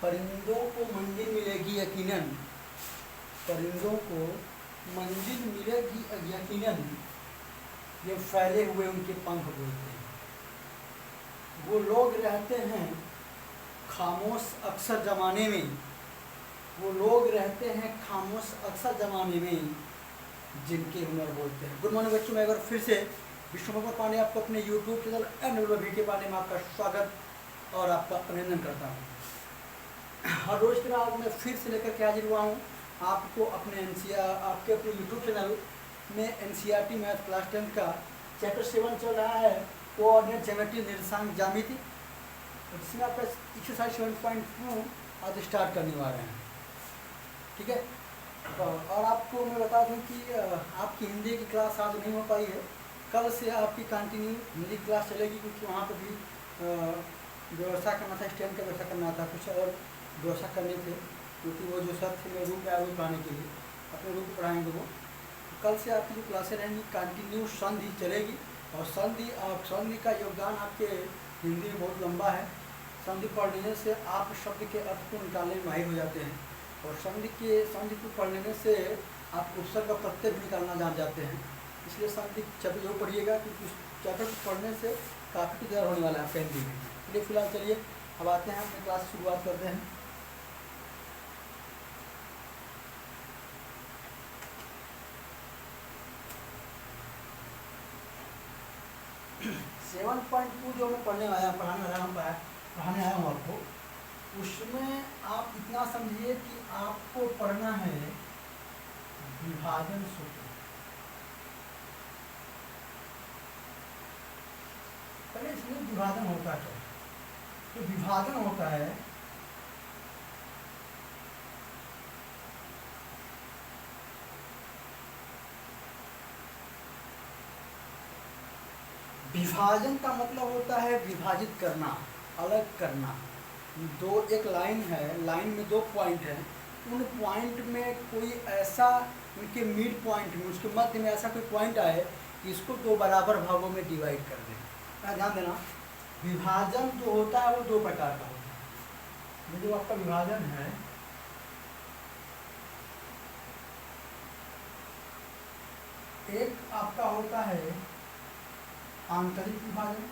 परिंदों को मंजिल मिलेगी यकीनन, परिंदों को मंजिल मिलेगी यकीनन, ये फैले हुए उनके पंख बोलते हैं। वो लोग रहते हैं खामोश अक्सर ज़माने में, वो लोग रहते हैं खामोश अक्सर ज़माने में, जिनके हुनर बोलते हैं। गुड मॉर्निंग बच्चों, मैं अगर फिर से विष्णुभर पांडे आपको अपने यूट्यूब चैनल एन के पांडे में आपका स्वागत और आपका अभिनंदन करता हूँ। हर रोज़ की तरह मैं फिर से लेकर के हाजिर हुआ हूँ आपको अपने आपके अपने यूट्यूब चैनल में एनसीईआरटी मैथ क्लास 10 का चैप्टर 7 चल रहा है, कोऑर्डिनेट ज्योमेट्री निर्देशांक ज्यामिति। इसमें आपका एक्सरसाइज 7.2 आज स्टार्ट करने वाले हैं, ठीक है। और आपको मैं बता दूं कि आपकी हिंदी की क्लास आज नहीं हो पाई है, कल से आपकी कंटिन्यू हिंदी क्लास चलेगी, क्योंकि वहाँ पर भी व्यवस्था करना था, स्टैंड का व्यवस्था करना था, कुछ और व्यवस्था करने थे, क्योंकि वो जो सर थे मेरे रूम पे आए हुए पढ़ाने के लिए, अपने रूम पर पढ़ाएंगे वो। कल से आपकी जो क्लासें रहेंगी कंटिन्यू संधि चलेगी, और संधि का योगदान आपके हिंदी में बहुत लंबा है। संधि पढ़ने से आप शब्द के अर्थ को निकालने में माहिर हो जाते हैं, और संधि को पढ़ने से आप उपसर्ग का प्रत्यय भी निकालना जान जाते हैं। इसलिए संधि चैप्टर जरूर पढ़िएगा, क्योंकि उस चैप्टर को पढ़ने से काफ़ी तैयार होने वाला है आपका हिंदी में। इसलिए फिलहाल चलिए अब आते हैं, अपनी क्लास शुरुआत करते हैं। 7.2 जो मैं पढ़ाने आया हूँ आपको, उसमें आप इतना समझिए कि आपको पढ़ना है विभाजन सूत्र। पहले इसमें विभाजन होता है, तो विभाजन होता है विभाजन का मतलब होता है विभाजित करना, अलग करना। एक लाइन है, लाइन में 2 पॉइंट हैं, उन पॉइंट में कोई ऐसा, उनके मिड पॉइंट में, उसके मध्य में ऐसा कोई पॉइंट आए कि इसको 2 बराबर भागों में डिवाइड कर दें। ध्यान देना, विभाजन जो होता है वो 2 प्रकार का होता है। ये जो आपका विभाजन है, एक आपका होता है आंतरिक विभाजन,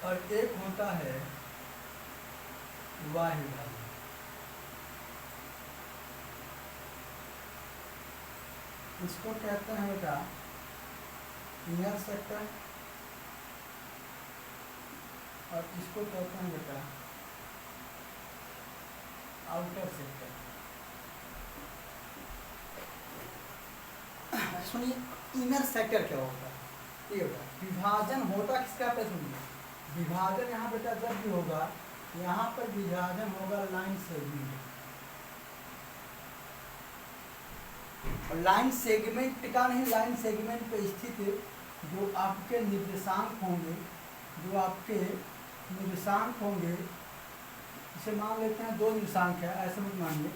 और एक होता है बाह्य विभाजन। इसको कहते हैं बेटा इनर सेक्टर, और इसको कहते हैं बेटा आउटर सेक्टर। सुनिए, इनर सेक्टर क्या होता है? ये होगा विभाजन होता किसका पे सुनिए, विभाजन यहाँ बेटा जब भी होगा, यहाँ पर विभाजन होगा लाइन सेगमेंट। और लाइन सेगमेंट टिका नहीं, लाइन सेगमेंट पे स्थित जो आपके निर्देशांक होंगे, इसे मान लेते हैं 2 निर्देशांक है, ऐसे मत मानिए,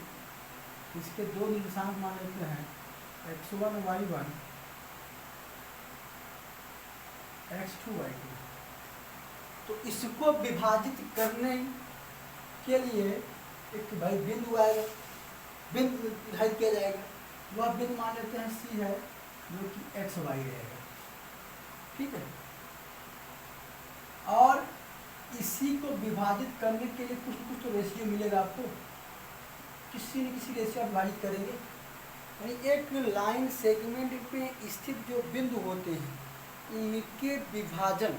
इसके 2 निर्देशांक मान लेते हैं x1 y1, x2 y2। तो इसको विभाजित करने के लिए एक भाई बिंदु आएगा, बिंदु निर्धारित किया जाएगा, वह बिंदु मान लेते हैं C है, जो कि x y रहेगा, ठीक है। और इसी को विभाजित करने के लिए कुछ तो रेशियो मिलेगा आपको, किसी न किसी रेशियो आप विभाजित करेंगे। यानी एक लाइन सेगमेंट पे स्थित जो बिंदु होते हैं, उनके विभाजन,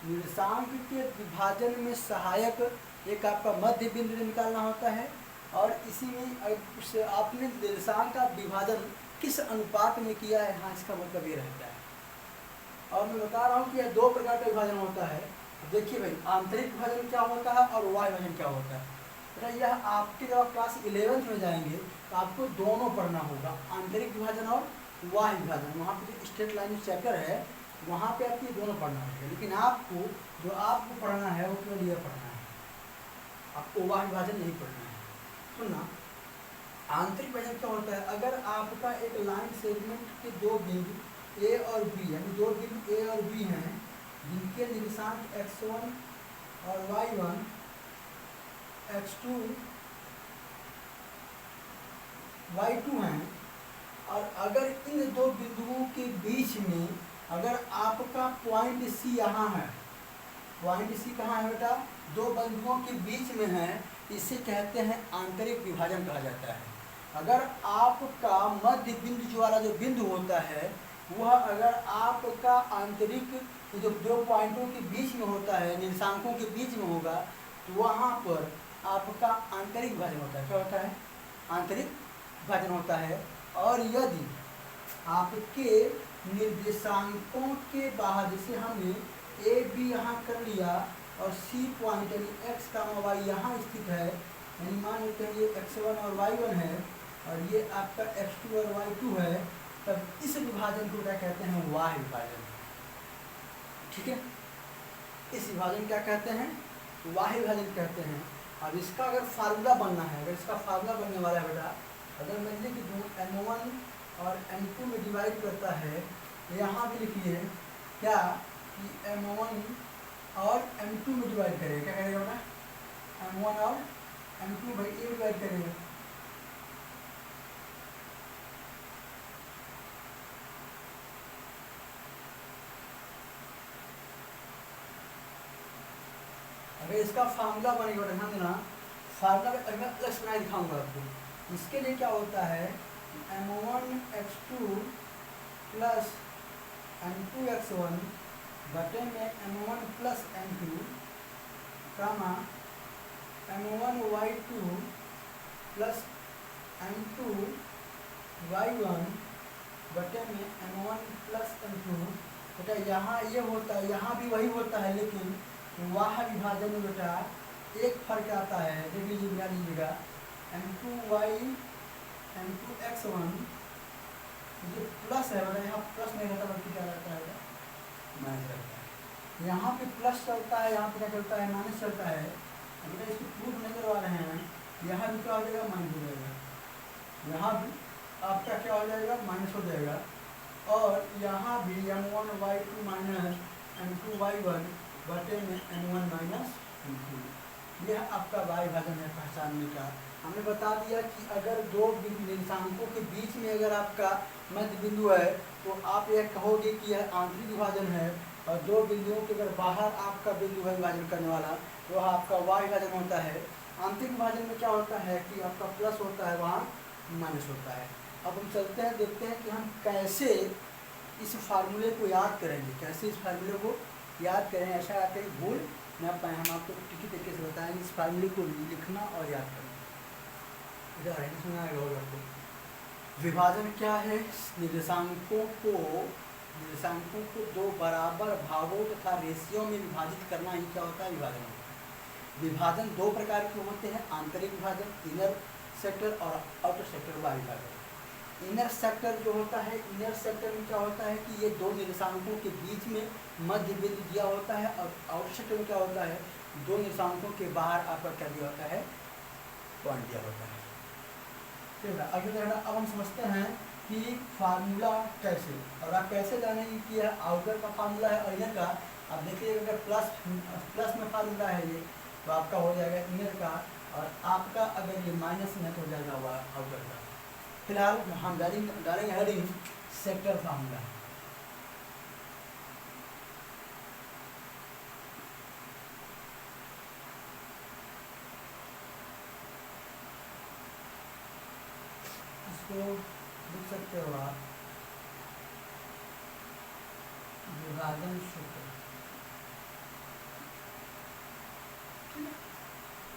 निर्देशांक के विभाजन में सहायक एक आपका मध्य बिंदु निकालना होता है, और इसी में आपने निर्देशांक का विभाजन किस अनुपात में किया है, हाँ, इसका मतलब ये रहता है। और मैं बता रहा हूँ कि यह 2 प्रकार का विभाजन होता है। देखिए भाई, आंतरिक विभाजन क्या होता है और बाह्य विभाजन क्या होता है। तो यह आपके जब क्लास 11th में जाएंगे तो आपको दोनों पढ़ना होगा, आंतरिक विभाजन और बाह्य विभाजन। वहाँ पे जो स्ट्रेट लाइन चैप्टर है, वहाँ पे आपको दोनों पढ़ना होगा, लेकिन आपको पढ़ना है वो केवल यह पढ़ना है, आपको बाह्य विभाजन नहीं पढ़ना है। सुनना, आंतरिक विभाजन क्या होता है, अगर आपका एक लाइन सेगमेंट के दो बिंदु ए और बी, यानी दो बिंदु ए और बी हैं जिनके निर्देशांक x1 और y1, x2 y2 हैं, और अगर इन दो बिंदुओं के बीच में अगर आपका पॉइंट सी यहाँ है, पॉइंट सी कहाँ है बेटा, दो बिंदुओं के बीच में है, इसे कहते हैं आंतरिक विभाजन कहा जाता है। अगर आपका मध्य बिंदु जो वाला जो बिंदु होता है वह अगर आपका आंतरिक जो दो पॉइंटों के बीच में होता है, निर्देशांकों के बीच में होगा, तो वहाँ पर आपका आंतरिक विभाजन होता है। क्या होता है, आंतरिक विभाजन होता है। और यदि आपके निर्देशांकों के बाहर, जैसे हमने ए बी यहाँ कर लिया और सी पॉइंट यानी एक्स का वाई यहाँ स्थित है, यानी मान लेते हैं ये x1 और y1 है और ये आपका x2 और y2 है, तब इस विभाजन को क्या कहते हैं, वाह्य विभाजन। ठीक है, इस विभाजन क्या कहते हैं, वाह्य विभाजन कहते हैं। अब इसका अगर फार्मूला बनना है, अगर इसका फार्मूला बनने वाला है बेटा, अगर मैं लिख दूँ m1 और m2 में डिवाइड करता है, तो यहाँ भी लिखिए क्या कि m1 और m2 में डिवाइड करेगा, क्या करेगा बेटा, m1 और m2 भाई ए डिवाइड करेगा। अगर इसका फार्मूला बनेगा, ध्यान देना, फार्मूला अगर मैं प्लस बना दिखाऊंगा आपको। इसके लिए क्या होता है, m1x2 प्लस m2x1 बटे में m1 प्लस m2 कामा m1y2 प्लस m2y1 बटे में m1 प्लस m2। बेटा यहाँ ये होता है, यहाँ भी वही होता है, लेकिन वाह्य विभाजन में बेटा एक फर्क आता है, देख लीजिए, बना लीजिएगा, m2x1 जो प्लस है बेटा, यहाँ प्लस नहीं रहता बल्कि क्या रहता है, माइनस रहता है। यहाँ पे प्लस चलता है, यहाँ पे क्या चलता है, माइनस चलता है। बेटा इसको प्रूफ नहीं करवा रहे हैं, यहाँ भी क्या हो जाएगा, माइनस हो जाएगा, यहाँ भी आपका क्या हो जाएगा, माइनस हो जाएगा, और यहाँ भी m1y2 माइनस m2y1 बटे में m1 माइनस m2। यह आपका वाह्य विभाजन है पहचानने का। हमने बता दिया कि अगर दो निर्देशांकों के बीच में अगर आपका मध्य बिंदु है तो आप यह कहोगे कि यह आंतरिक विभाजन है, और दो बिंदुओं के अगर बाहर आपका बिंदु है विभाजन करने वाला, तो वह आपका वाह्य विभाजन होता है। आंतरिक विभाजन में क्या होता है कि आपका प्लस होता है, वहाँ माइनस होता है। अब हम चलते हैं, देखते हैं कि हम कैसे इस फार्मूले को याद करेंगे, कैसे इस फार्मूले को याद करें, ऐसा आते ही भूल न पाए। हम आपको ठीक तरीके से बताएंगे इस फार्मूले को लिखना और याद करना। सुना है आपको, विभाजन क्या है, निर्देशांकों को दो बराबर भागों तथा रेशियो में विभाजित करना ही क्या होता है, विभाजन। विभाजन दो प्रकार के होते हैं, आंतरिक विभाजन इनर सेक्टर और आउटर सेक्टर वाला विभाजन। इनर सेक्टर जो होता है, इनर सेक्टर में क्या होता है कि ये दो निर्देशांकों के बीच में मध्य बिंदु दिया होता है, और आउटर सेक्टर में क्या होता है, दो निर्देशांकों के बाहर आपका क्या दिया होता है, पॉइंट दिया होता है। ठीक है, आगे देखना, अब हम समझते हैं कि फार्मूला कैसे, और आप कैसे जानेंगे कि यह आउटर का फार्मूला है और इनर का। आप देखिए अगर प्लस में फार्मूला है ये, तो आपका हो जाएगा इनर का, और आपका अगर ये माइनस में तो हो जाएगा हुआ आउटर का। फिलहाल हम डालेंगे हेडिंग सेक्टर फार्मूला। इसको लिख सकते हो आप, विभाजन सूत्र,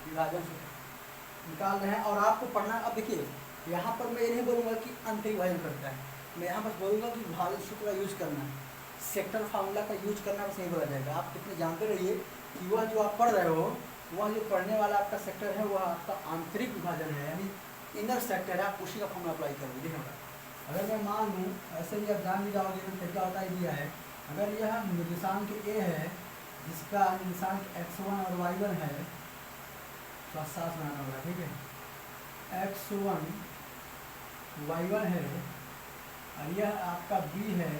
विभाजन सूत्र निकाल रहे हैं और आपको पढ़ना। अब देखिए यहाँ पर मैं ये नहीं बोलूँगा कि आंतरिक विभाजन करता है, मैं यहाँ बस बोलूँगा कि विभाजन सूत्र का यूज करना है, सेक्टर फार्मूला का यूज करना बस नहीं बोला जाएगा। आप कितने जानते रहिए कि वह जो आप पढ़ रहे हो, वह जो पढ़ने वाला आपका सेक्टर है वह आपका आंतरिक विभाजन है, यानी इनर सेक्टर है, आप उसी का फॉर्मूला अप्लाई करोगे। देखिएगा, अगर मैं मान लूँ, ऐसे भी आप जान भी जाओगे तो क्या होता है, दिया है, अगर यह निर्देशांक ए है जिसका निर्देशांक x1 और y1 है, तो साफ बनाना होगा, ठीक है, x1 y1 है और यह आपका b है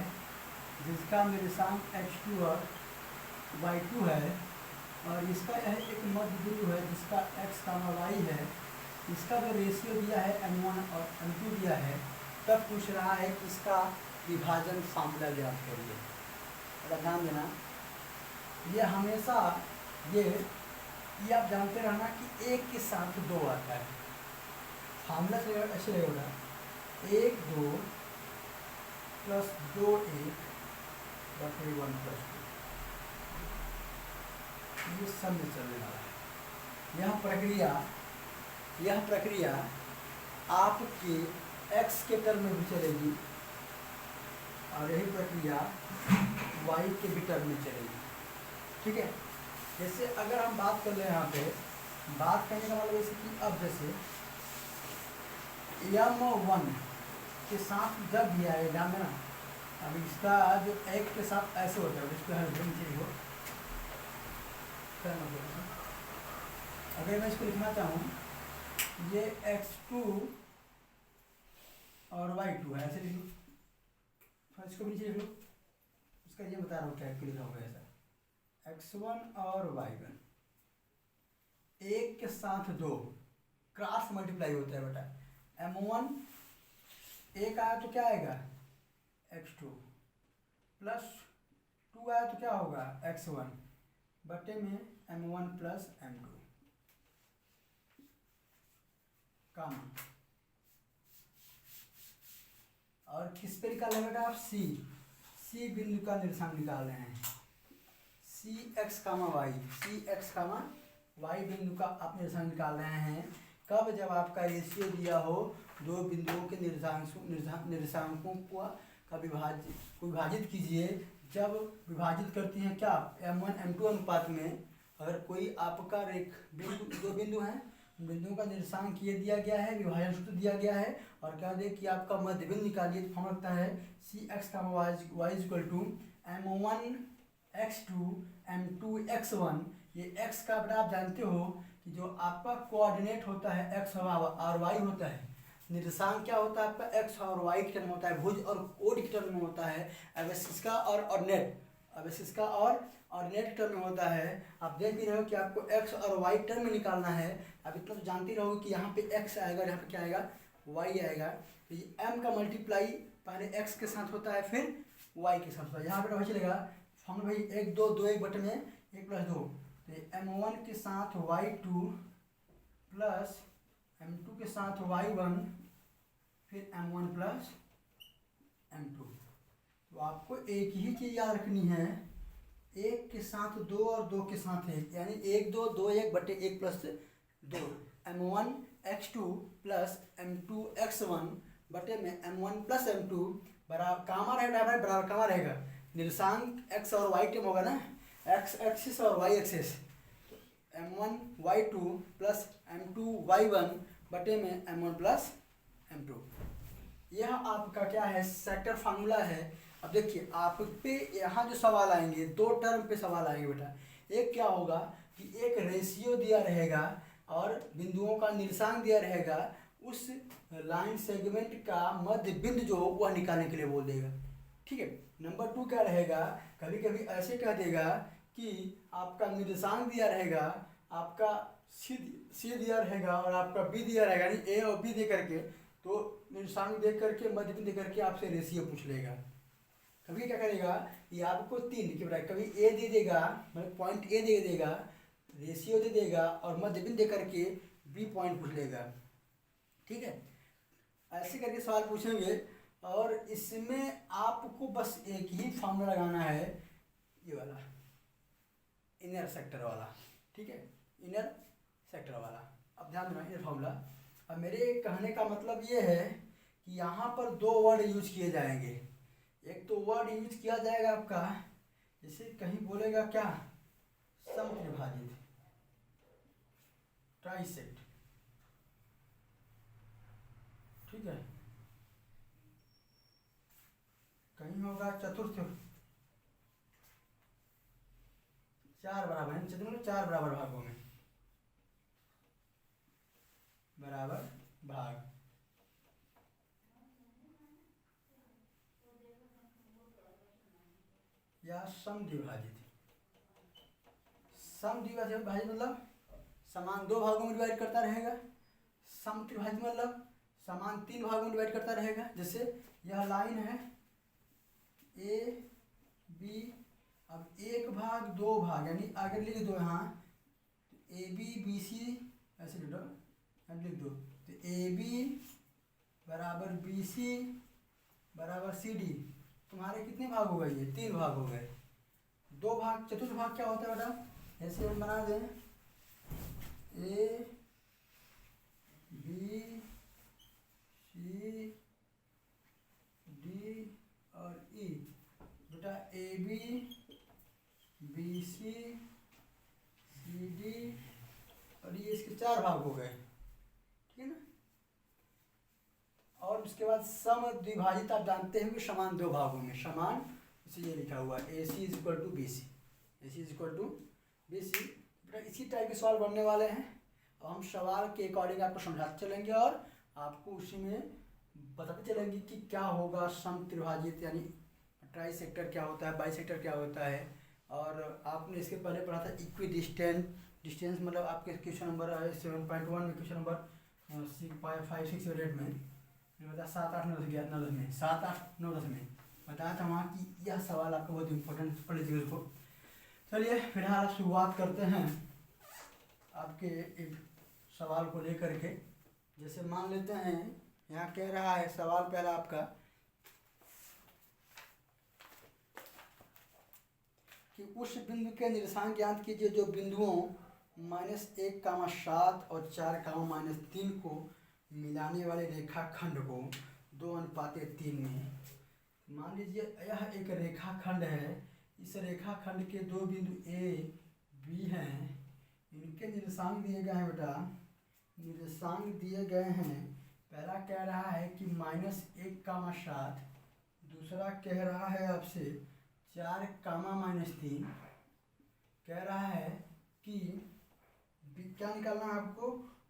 जिसका निर्देशांक x2 और y2 है, और इसका यह एक मध्य बिंदु है जिसका x, y है। इसका जो रेशियो दिया है m1 और m2 दिया है, तब पूछ रहा है कि इसका विभाजन फार्मूला ज्ञात करिए। अगर ध्यान देना, ये हमेशा ये आप जानते रहना कि एक के साथ दो आता है। फार्मूला से ऐसे रहेगा 1 2 प्लस 2 1 बटे 1 प्लस 2। ये सब में चलने वाला है। यह प्रक्रिया आपके x के टर्म में भी चलेगी और यही प्रक्रिया y के भी टर्म में चलेगी। ठीक है, जैसे अगर हम बात कर ले यहाँ पे, बात करने का मतलब जैसे कि अब जैसे m1 के साथ जब भी आएगा में ना, अब इसका जो x के साथ ऐसे होता है, इसको हर नीचे हो। अगर मैं इसको लिखना चाहूँ, ये x2 और y2 है, ऐसे लिख लो। तो इसको भी नीचे लिख लो। उसका ये बता रहा हूँ क्या लिखा होगा ऐसा, x1 और y1 एक के साथ दो क्रॉस मल्टीप्लाई होता है बेटा। m1 एक आया तो क्या आएगा x2 प्लस 2 आया तो क्या होगा x1 बटे में m1 प्लस m2 कामा। और किस पे निकालना बेटा आप, सी बिंदु का निर्देशांक निकाल रहे हैं। सी एक्स कामा वाई बिंदु का आप निर्देशांक निकाल रहे हैं। कब, जब आपका रेशियो दिया हो दो बिंदुओं के निर्देशांकों का विभाजित कीजिए। जब विभाजित करती हैं क्या m1 m2 अनुपात में, अगर कोई आपका दो बिंदु हैं, बिंदुओं का निर्देशांक ये दिया गया है, विभाजन सूत्र दिया गया है, और क्या दे कि आपका मध्य बिंदु निकालिए, तो फॉर्म लगता है सी एक्स का y equal to m1 x2 m2 x1। ये x का बेटा आप जानते हो कि जो आपका कोऑर्डिनेट होता है x और y होता है, निर्देशांक क्या होता है आपका x और y के टर्म होता है, भुज और कोण के टर्म में होता है, अवशिष्ट और नेट, अवशिष्ट और नेट टर्म में होता है। आप देख भी रहे हो कि आपको x और y टर्म में निकालना है। आप इतना तो जानते रहो कि यहाँ पे x आएगा, यहाँ पे क्या आएगा y आएगा। तो ये m का मल्टीप्लाई पहले x के साथ होता है फिर y के साथ होता है। यहाँ पे वही चलेगा हम भाई 1 2 2 1 बटे में 1 प्लस 2, तो m1 के साथ y2 प्लस m2 के साथ y1 फिर m1 प्लस m2। तो आपको एक ही चीज़ याद रखनी है, एक के साथ दो और दो के साथ एक, यानी 1 2 2 1 बटे 1 plus 2, m1 x2 plus m2 x1 बटे में m1 प्लस m2 बराबर कामा रहेगा, बराबर कामा रहेगा, निर्देशांक x और y टर्म होगा ना, x एक्सिस और y एक्सिस, तो m1 y2 plus m2 y1 बटे में m1 प्लस m2। यह आपका क्या है सेक्टर फार्मूला है। अब देखिए आप पे यहाँ जो सवाल आएंगे, दो टर्म पे सवाल आएंगे बेटा। एक क्या होगा कि एक रेशियो दिया रहेगा और बिंदुओं का निर्देशांक दिया रहेगा, उस लाइन सेगमेंट का मध्य बिंदु जो हो वह निकालने के लिए बोल देगा। ठीक है, नंबर 2 क्या रहेगा, कभी कभी ऐसे कह देगा कि आपका निर्देशांक दिया रहेगा, आपका सी दिया रहेगा और आपका बी दिया रहेगा, यानी ए और बी दे करके, तो निर्देशांक दे करके मध्य बिंदु दे करके आपसे रेशियो पूछ लेगा। कभी क्या करेगा कि आपको 3 लिखे बताए, कभी ए दे देगा, मतलब पॉइंट ए दे देगा, रेशियो दे देगा और मध्य बिंदु दे करके बी पॉइंट पूछ लेगा। ठीक है, ऐसे करके सवाल पूछेंगे और इसमें आपको बस एक ही फॉर्मूला लगाना है, ये वाला इनर सेक्टर वाला। ठीक है, इनर सेक्टर वाला। अब ध्यान देना इनर फॉर्मूला। अब मेरे कहने का मतलब ये है कि यहाँ पर दो वर्ड यूज किए जाएंगे। एक तो वर्ड यूज किया जाएगा आपका, जैसे कहीं बोलेगा क्या समत्रिभाजित, ट्राइसेक्ट। ठीक है, कहीं होगा चतुर्थ, 4 बराबर है, चतुर्थ 4 बराबर भागों में, बराबर भाग। या समद्विभाजित। समद्विभाजित मतलब समान दो भागों में डिवाइड करता रहेगा। समत्रिभाजित मतलब समान तीन भागों में डिवाइड करता रहेगा। जैसे यह लाइन है ए बी, अब एक भाग दो भाग यानी आगे लिख दो यहाँ ए बी बी सी ऐसे लिख दो, अब लिख दो तो ए बी बराबर बी सी बराबर सी डी। तुम्हारे कितने भाग हो गए? ये तीन भाग हो गए। दो भाग, चतुर्थ भाग क्या होता है बेटा? ऐसे हम बना दें ए बी सी डी और ई। बेटा A B B C C D और ये इसके चार भाग हो गए, ठीक है ना। और उसके बाद समद्विभाजित आप जानते हैं कि समान दो भागों में, समान इसे ये लिखा हुआ A C is equal to B C, A C is equal to B C. बेटा इसी टाइप के सवाल बनने वाले हैं और हम सवाल के अकॉर्डिंग आपको समझाते चलेंगे और आपको उसी में बताते चलेंगे कि क्या होगा समत्रिभाजित, यानी ट्राई सेक्टर क्या होता है, बाई सेक्टर क्या होता है। और आपने इसके पहले पढ़ा था इक्वी डिस्टेंस मतलब आपके क्वेश्चन नंबर 7.1 में, क्वेश्चन नंबर 5, 6 और 8 में बता 7, 8, 9, 10, 9, 10 में 7, 8, 9, 10 में बताया था वहाँ कि यह सवाल आपको बहुत इंपॉर्टेंट पढ़ लीजिएगा इसको। चलिए फिलहाल आप शुरुआत करते हैं आपके एक सवाल को लेकर के। जैसे मान लेते हैं यहाँ कह रहा है सवाल पहला आपका कि उस बिंदु के निर्देशांक ज्ञात कीजिए जो बिंदुओं -1, 7 और 4, -3 को मिलाने वाले रेखाखंड को 2:3 में। मान लीजिए यह एक रेखाखंड है, इस रेखाखंड के दो बिंदु ए बी हैं, इनके निर्देशांक दिए गए हैं। बेटा निर्देशांक दिए गए हैं, पहला कह रहा है कि -1, 7, दूसरा कह रहा है आपसे 4, -3, कह रहा है कि क्या निकालना है आपको?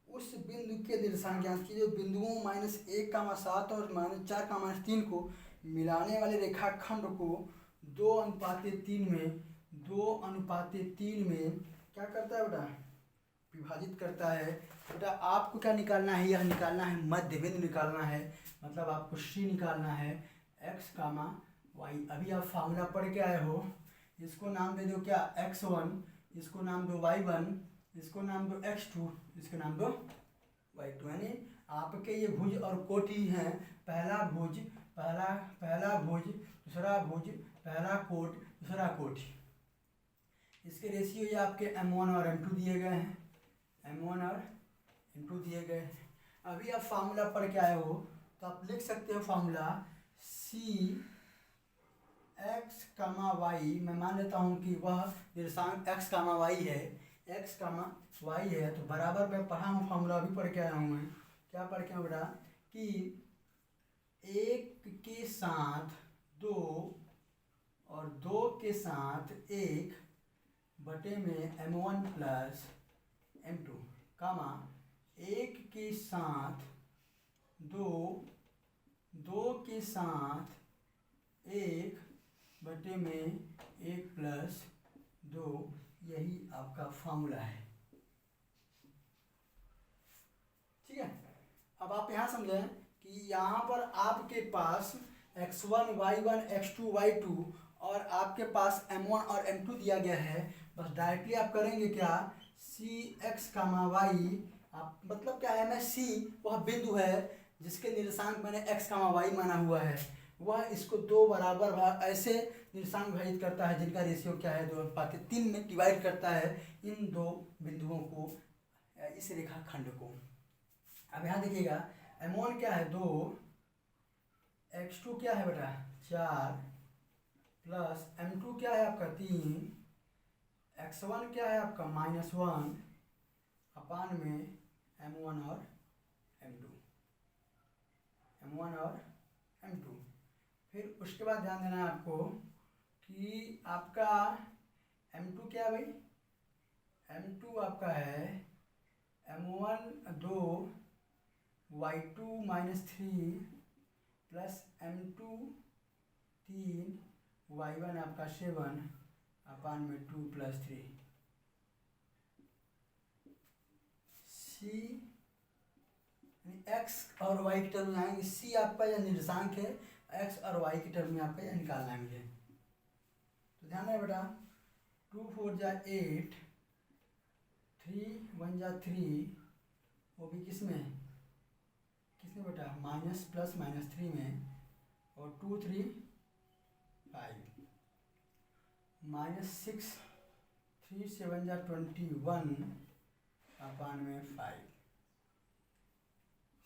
उस बिंदु के निर्देशांक ज्ञात कीजिए जो बिंदुओं -1, 7 और -4, -3 को मिलाने वाले रेखाखंड को 2:3 में 2:3 में क्या करता है बेटा? विभाजित करता है। बेटा आपको क्या निकालना है? यह निकालना है मध्य बिंदु निकालना है, मतलब आपको सी निकालना है x, y। अभी आप फार्मूला पढ़ के आए हो, इसको नाम दे दो क्या? x1, इसको नाम दो y1, इसको नाम दो x2, इसको नाम दो y2। यानी आपके ये भुज और कोटि हैं, पहला भुज दूसरा भुज, पहला कोट दूसरा कोटि। इसके रेशियो ये आपके m1 और m2 दिए गए हैं, m1 और m2 दिए गए हैं। अभी आप फार्मूला पढ़ के आए हो तो आप लिख सकते हो फार्मूला सी x, y। मैं मान लेता हूँ कि वह निर्देशांक x, y है, x, y है, तो बराबर मैं पढ़ा हूँ फार्मूला, अभी पढ़ के आया हूँ मैं। क्या पढ़ के आया बेटा? कि 1 के साथ 2 और 2 के साथ 1 बटे में m1 प्लस m2, 1 के साथ 2, 2 के साथ 1 बटे में 1 प्लस 2, यही आपका फार्मूला है। ठीक है, अब आप यहाँ समझें कि यहाँ पर आपके पास x1, y1, x2, y2 और आपके पास m1 और m2 दिया गया है। बस डायरेक्टली आप करेंगे क्या? सी x, y, आप मतलब क्या है, मैं सी वह बिंदु है जिसके निर्देशांक मैंने x, y माना हुआ है, वह इसको दो बराबर भाग ऐसे निर्देशांक विभाजित करता है जिनका रेशियो क्या है? 2:3 में डिवाइड करता है इन दो बिंदुओं को, इस रेखाखंड को। अब यहाँ देखिएगा m1 क्या है? 2, x2 क्या है बेटा? 4 प्लस m2 क्या है आपका? 3, x1 क्या है आपका? -1 अपान में m1 और m2। फिर उसके बाद ध्यान देना है आपको कि आपका m2 क्या है भाई? m2 आपका है m1 2 y2 -3 plus m2 3 y1 आपका 7 अपान में 2 + 3। सी एक्स और वाई की टर्म में आएंगे, सी आपका यह निर्देशांक है, एक्स और वाई की टर्म में आपका यह निकालना है मुझे। तो ध्यान है बेटा, 2 4 जा 8, 3 1 जा 3, वो भी किसमें बेटा माइनस प्लस माइनस 3 में, और 2 3 5, -6 3 7 जा 21 अपान में 5।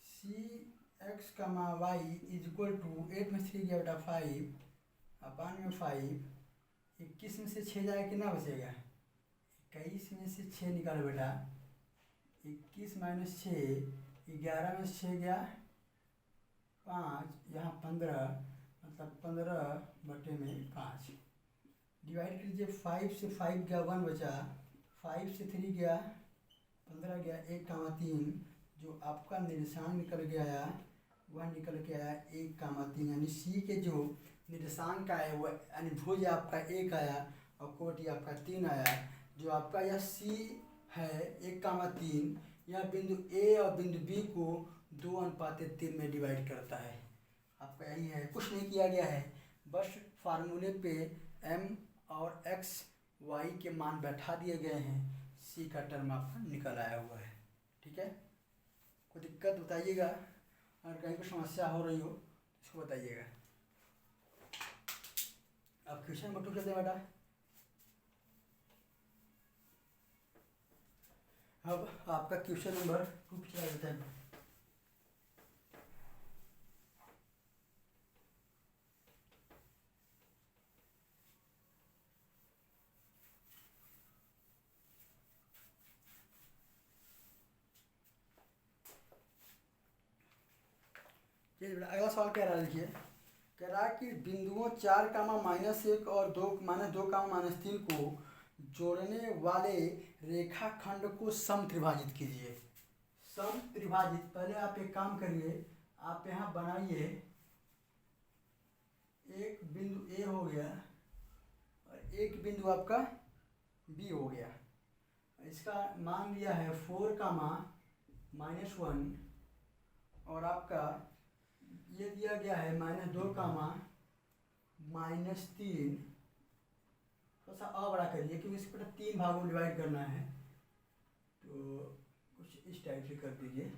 सी एक्स कमा वाई इज इक्वल टू 8 में 3 गया बेटा 5 अपान में 5। 21 में से 6 जाएगा कितना बचेगा, 21 में से 6 निकालो बेटा, 21 - 6, 11 में से 6 गया 5, यहाँ 15, मतलब 15/5। डिवाइड कीजिए, 5 से 5 गया 1 बचा, 5 से 3 गया 15 गया 1, जो आपका निर्देशांक निकल के आया वह निकल के आया 1, यानी सी के जो निर्देशांक आए वह यानी भुज आपका 1 आया और कोटि आपका 3 आया। जो आपका यह सी है 1, यह बिंदु ए और बिंदु बी को 2:3 में डिवाइड करता है। आपका यही है, कुछ नहीं किया गया है, बस फार्मूले पे एम और एक्स वाई के मान बैठा दिए गए हैं, सी का टर्म आपका निकल आया हुआ है। ठीक है, कोई दिक्कत बताइएगा, अगर कहीं कोई समस्या हो रही हो तो इसको बताइएगा। अब क्वेश्चन नंबर 2 चलते हैं बेटा। अब आपका क्वेश्चन नंबर 2 चला जाता है। अगला सवाल कह रहा है, देखिए कह रहा है कि बिंदुओं 4, -1 और 2, -2, -3 को जोड़ने वाले रेखाखंड को समत्रिभाजित कीजिए। समत्रिभाजित, पहले आप एक काम करिए, आप यहाँ बनाइए, एक बिंदु ए हो गया और एक बिंदु आपका बी हो गया। इसका मान लिया है 4, -1 और आपका ये दिया गया है -2, -3। थोड़ा सा और बड़ा करिए क्योंकि इस पर 3 भागों में डिवाइड करना है, तो कुछ इस टाइप से कर दीजिए।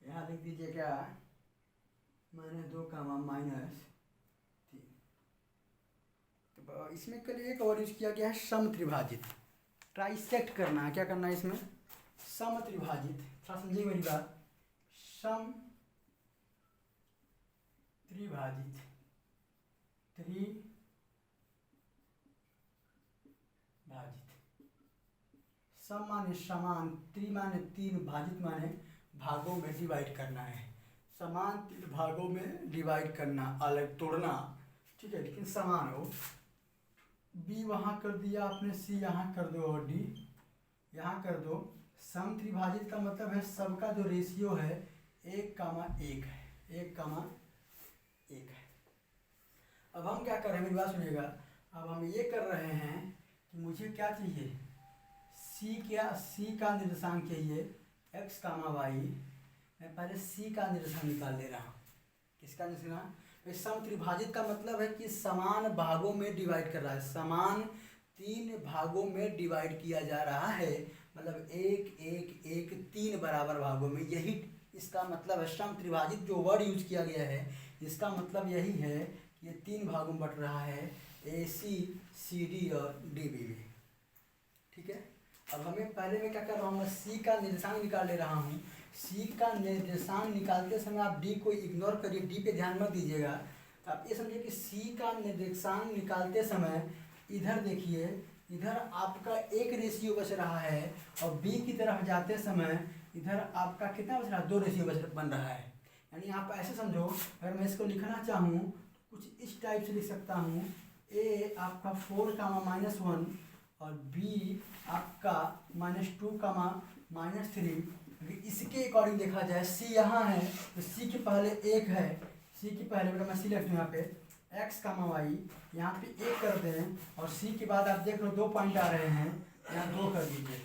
यहाँ लिख दीजिए क्या, -2, -3। तो इसमें कल एक और यूज किया गया है समत्रिभाजित, ट्राइसेक्ट करना है। क्या करना है इसमें, समत्रिभाजित। थोड़ा समझिए मेरी बात, त्रिभाजित, त्रिभाजित, सम माने समान, त्रि माने 3, भाजित माने भागों में डिवाइड करना है। समान 3 भागों में डिवाइड करना, अलग तोड़ना, ठीक है, लेकिन समान हो। बी वहाँ कर दिया आपने, सी यहाँ कर दो और डी यहाँ कर दो। सम त्रिभाजित का मतलब है सबका जो रेशियो है 1,1 है, 1,1 है। अब हम क्या कर रहे हैं, मेरी बात सुनिएगा, अब हम ये कर रहे हैं कि मुझे क्या चाहिए, सी का निर्देशांक चाहिए x, y। मैं पहले सी का निर्देशांक निकाल ले रहा हूँ। किसका निर्देशांक, सम त्रिभाजित का मतलब है कि समान भागों में डिवाइड कर रहा है, समान 3 भागों में डिवाइड किया जा रहा है, मतलब 1 1 1 3 बराबर भागों में, यही इसका मतलब है। सम त्रिभाजित जो वर्ड यूज किया गया है इसका मतलब यही है कि ये 3 भागों में बट रहा है, AC, CD और DB में। ठीक है, अब हमें पहले मैं क्या कर रहा हूँ, मैं सी का निर्देशांक निकाल ले रहा हूँ। सी का निर्देशांक निकालते समय आप डी को इग्नोर करिए, डी पे ध्यान मत दीजिएगा। तो आप ये समझिए कि सी का निर्देशांक निकालते समय इधर देखिए, इधर आपका 1 रेशियो बच रहा है और बी की तरफ जाते समय इधर आपका कितना बच रहा है, 2 रेशियो बन रहा है। यानी आप ऐसे समझो, अगर मैं इसको लिखना चाहूँ तो कुछ इस टाइप से लिख सकता हूँ, ए आपका 4, -1 और बी आपका -2, -3। इसके अकॉर्डिंग देखा जाए, सी यहाँ है तो सी के पहले 1 है, सी के पहले बेटा मैं सी लिख दूँ यहाँ पे, एक्स कामा वाई यहाँ पे 1 करते हैं और सी के बाद आप देख लो 2 पॉइंट आ रहे हैं, यहाँ 2 कर दीजिए।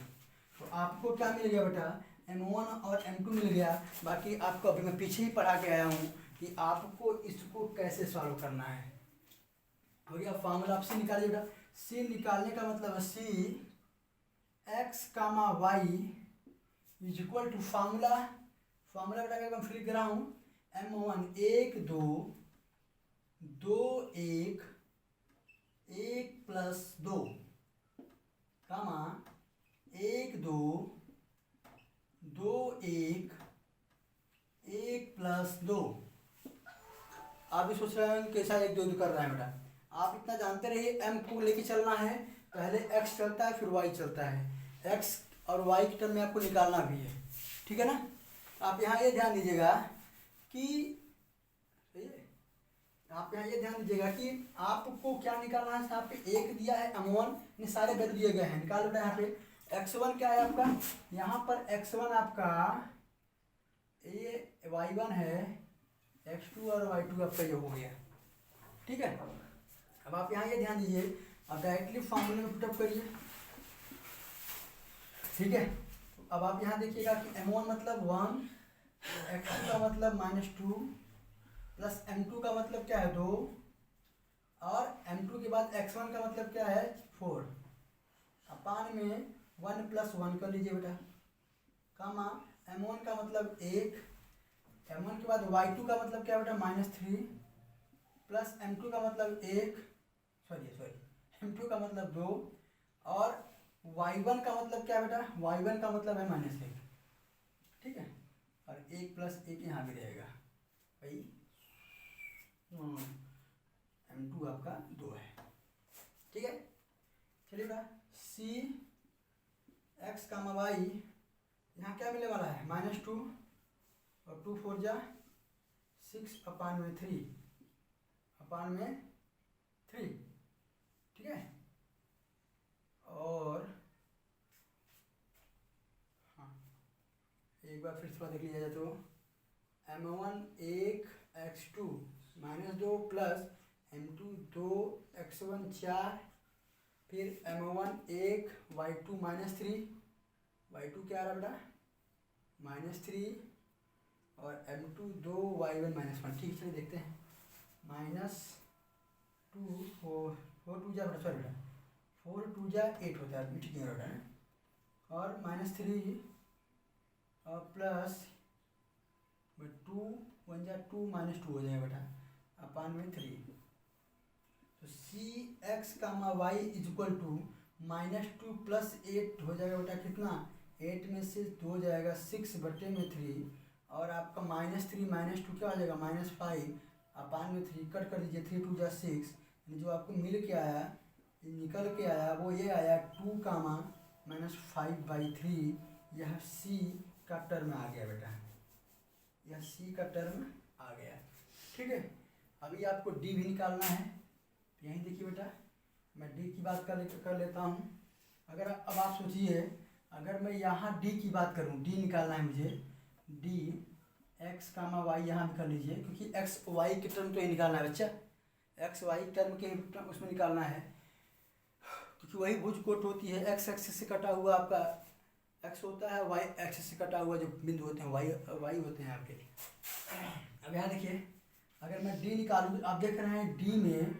तो आपको क्या मिल गया बेटा, M1 और M2 मिल गया। बाकी आपको अभी मैं पीछे ही पढ़ा के आया हूँ कि आपको इसको कैसे सॉल्व करना है। हो गया फार्मूला, आप सी निकालिए बेटा। सी निकालने का मतलब है सी x comma y is equal to formula बेटा मैं फिर लिख रहा हूँ, M1 1 2 2 1 1 प्लस 2 कामा 1 2 2 1 1 प्लस 2। आप भी सोच रहे हैं कैसा 1 2 कर रहा है बेटा, आप इतना जानते रहिए m को लेके चलना है, पहले x चलता है फिर y चलता है, x और y की टर्म में आपको निकालना भी है, ठीक है ना। आप यहाँ ये ध्यान दीजिएगा कि आपको क्या निकालना है। यहाँ पे 1 दिया है, M1 ने सारे वैल्यू दिए गए हैं, निकाल बेटा। यहाँ पे x1 क्या है आपका, यहाँ पर x1 आपका ये y1 है, x2 और y2 आपका ये हो गया, ठीक है। अब आप यहाँ ये ध्यान दीजिए, आप डायरेक्टली फार्मूले में पुटअप करिए, ठीक है। अब आप यहाँ देखिएगा कि M1 मतलब 1, x2 का मतलब -2 प्लस M2 का मतलब क्या है 2 और M2 के बाद x1 का मतलब क्या है 4 अपान में 1 + 1 कर लीजिए बेटा, कामा M1 का मतलब 1, M1 के बाद y2 का मतलब क्या बेटा -3 प्लस M2 का मतलब 1 M2 का मतलब 2 और y1 का मतलब क्या बेटा, y1 का मतलब है -1, ठीक है। और 1 + 1 यहाँ भी रहेगा भाई, M2 आपका 2 है, ठीक है। चलिए बेटा सी एक्स कामा वाई यहाँ क्या मिलने वाला है -2 और 2 4 जा 6 अपान में 3 ठीक है। और हाँ एक बार फिर थोड़ा देख लिया जाए तो M1 1 x2 -2 plus M2 2 x1 4 फिर M1 1 y2 -3 y2 क्या आ रहा बेटा -3 और M2 2 y1 -1, ठीक चलिए देखते हैं। -2 4 2 जा बेटा, सॉरी बेटा 4 2 जा 8 होता है, ठीक है बेटा, और -3 और प्लस 2 1 जा 2 -2 हो जाएगा बेटा अपान में 3। तो C x comma y is equal to -2 + 8 हो जाएगा बेटा कितना, 8 में से 2 जाएगा 6/3 और आपका -3 -2 क्या हो जाएगा -5 अपान में 3 कट कर दीजिए, 3 2 जा 6, यानी जो आपको मिल के आया निकल के आया वो ये आया 2 कामा -5/3। यह सी का टर्म आ गया बेटा, यह सी का टर्म आ गया, ठीक है। अभी आपको डी भी निकालना है, तो यहीं देखिए बेटा मैं डी की बात कर लेता हूँ। अगर अब आप सोचिए, अगर मैं यहाँ डी की बात करूँ, डी निकालना है मुझे, डी एक्स कामा वाई यहाँ भी कर लीजिए, क्योंकि एक्स वाई के टर्म तो ही निकालना है बच्चा, एक्स वाई टर्म के टर्म उसमें निकालना है, क्योंकि वही भुज कोट होती है। एक्स एक्सिस से कटा हुआ आपका एक्स होता है, वाई एक्सिस से कटा हुआ जो बिंदु होते हैं वाई होते हैं आपके। अब यहाँ देखिए, अगर मैं डी निकालूँ, आप देख रहे हैं डी में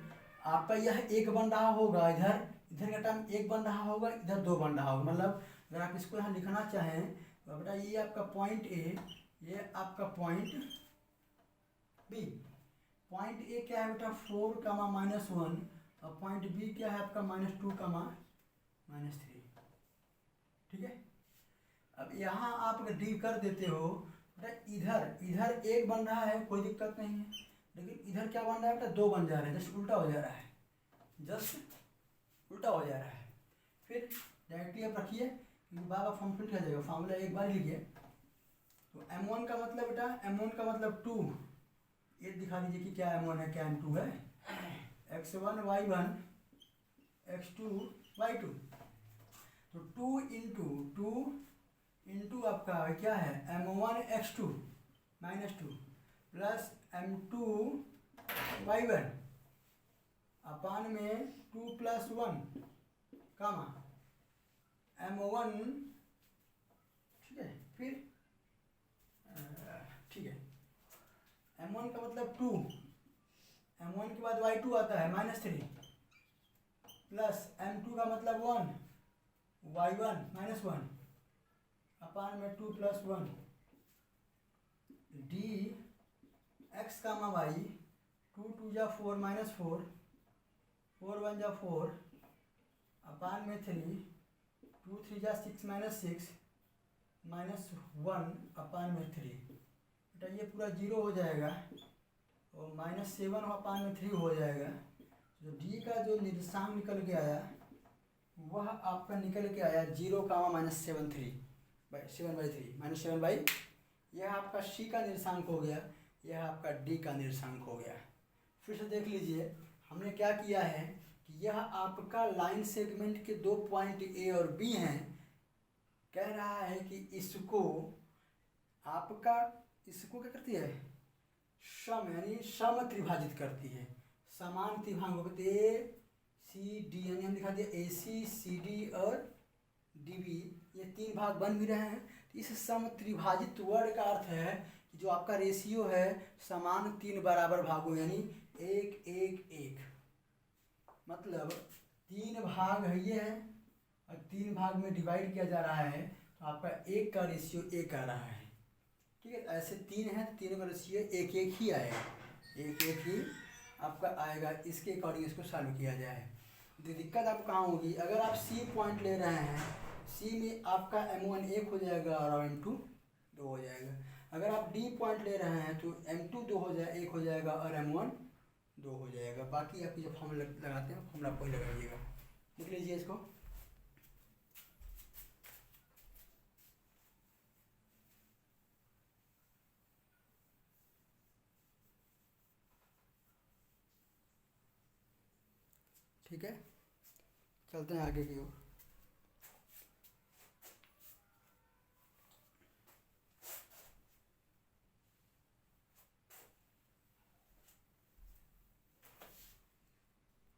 आपका यह 1 बन रहा होगा, इधर का टर्म 1 बन रहा होगा, इधर 2 बन रहा होगा। मतलब अगर आप इसको यहाँ लिखना चाहें तो बेटा ये आपका पॉइंट ए, ये आपका पॉइंट बी। पॉइंट ए क्या है बेटा 4 कामा -1 और पॉइंट बी क्या है आपका -2 कामा -3, ठीक है। अब यहाँ आप अगर डी कर देते हो बेटा, इधर 1 बन रहा है, कोई दिक्कत नहीं है, लेकिन इधर क्या बन रहा है बेटा 2 बन जा रहे हैं, जस्ट उल्टा हो जा रहा है, फिर डायरेक्टली आप रखिए क्योंकि बार बार फॉर्म फिट हो जाएगा, फार्मूला एक बार लिखिए। तो M1 का मतलब बेटा, M1 का मतलब 2, ये दिखा दीजिए कि क्या M1 है क्या M2 है, x1 y1 x2 y2। तो 2 इंटू आपका क्या है M1 x2 -2 plus M2 y1 अपान में 2+1 कामा M1, ठीक है। फिर ठीक है, M1 का मतलब 2, M1 के बाद y2 आता है -3 प्लस M2 का मतलब 1, y1 -1 अपान में 2+1 डी एक्स कामा वाई 2 2 जा 4 -4 4 1 जा 4 अपान में 3 2 3 जा 6 -6 -1 अपान में 3। बेटा ये पूरा जीरो हो जाएगा और -7 अपान में 3 हो जाएगा। जो डी का जो निर्देशांक निकल के आया वह आपका निकल के आया 0 कामा -7/3 -7/, यह आपका सी का निर्देशांक हो गया, यह आपका डी का निर्देशांक हो गया। फिर से देख लीजिए हमने क्या किया है कि यह आपका लाइन सेगमेंट के 2 पॉइंट ए और बी हैं। कह रहा है कि इसको आपका इसको क्या करती है, सम यानी सम त्रिभाजित करती है। समान त्रिभाग ए सी डी यानी हम दिखा दिया ए सी सी डी और डी बी, ये 3 भाग बन भी रहे हैं। तो इस सम त्रिभाजित वर्ड का अर्थ है कि जो आपका रेशियो है समान 3 बराबर भागों यानी 1 1 1, मतलब 3 भाग है ये है और 3 भाग में डिवाइड किया जा रहा है तो आपका 1 का रेशियो 1 आ रहा है। ठीक है, ऐसे 3 है तो 3 का रेशियो 1 1 ही आएगा, 1 1 ही आपका आएगा। इसके अकॉर्डिंग इसको सॉल्व किया जाए। दिक्कत आपको कहाँ होगी, अगर आप सी पॉइंट ले रहे हैं, सी में आपका M1 1 हो जाएगा और M2 2 हो जाएगा। अगर आप डी पॉइंट ले रहे हैं तो M2 1 हो जाएगा और M1 2 हो जाएगा। बाकी आपकी जो फॉर्मूला लगाते हैं फॉर्मूला आपको लगाइएगा, लिख लीजिए इसको। ठीक है, चलते हैं आगे की ओर।